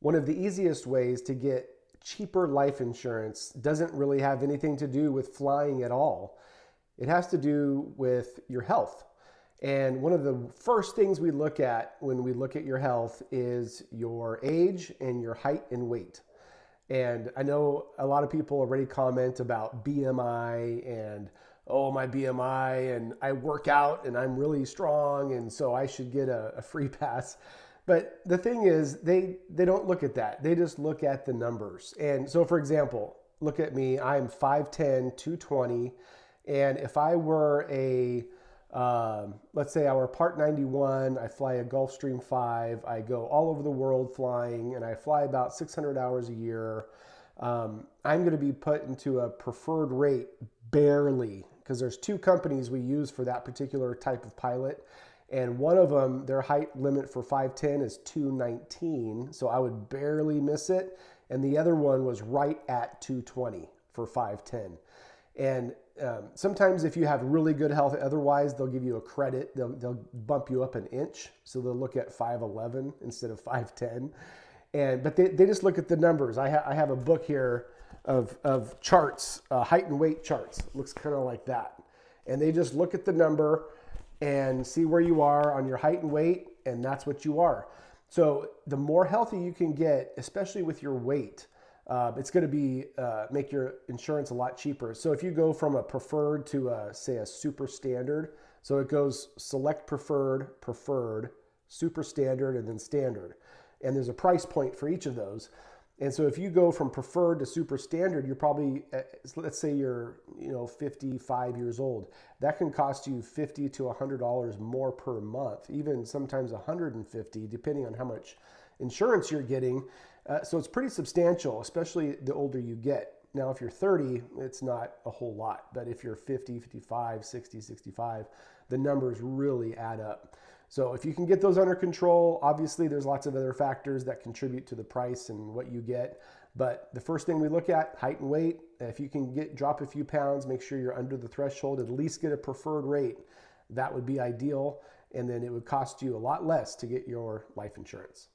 One of the easiest ways to get cheaper life insurance doesn't really have anything to do with flying at all. It has to do with your health. And one of the first things we look at when we look at your health is your age and your height and weight. And I know a lot of people already comment about BMI and, oh, my BMI, and I work out and I'm really strong, and so I should get a free pass. But the thing is, they don't look at that. They just look at the numbers. And so, for example, look at me. I'm 5'10", 220. And if I were let's say I were Part 91, I fly a Gulfstream 5, I go all over the world flying, and I fly about 600 hours a year, I'm going to be put into a preferred rate barely, because there's two companies we use for that particular type of pilot. And one of them, their height limit for 5'10" is 219, so I would barely miss it. And the other one was right at 220 for 5'10". And sometimes if you have really good health, otherwise they'll give you a credit. They'll bump you up an inch. So they'll look at 5'11" instead of 5'10". But they just look at the numbers. I have a book here of charts, height and weight charts. It looks kind of like that. And they just look at the number and see where you are on your height and weight, and that's what you are. So the more healthy you can get, especially with your weight, it's going to be make your insurance a lot cheaper. So if you go from a preferred to say a super standard, so it goes select preferred, preferred, super standard, and then standard. And there's a price point for each of those. And so if you go from preferred to super standard, you're probably, let's say you're 55 years old. That can cost you $50 to $100 more per month, even sometimes $150, depending on how much insurance you're getting. So it's pretty substantial, especially the older you get. Now, if you're 30, it's not a whole lot. But if you're 50, 55, 60, 65, the numbers really add up. So if you can get those under control, obviously there's lots of other factors that contribute to the price and what you get. But the first thing we look at, height and weight. If you can drop a few pounds, make sure you're under the threshold, at least get a preferred rate. That would be ideal. And then it would cost you a lot less to get your life insurance.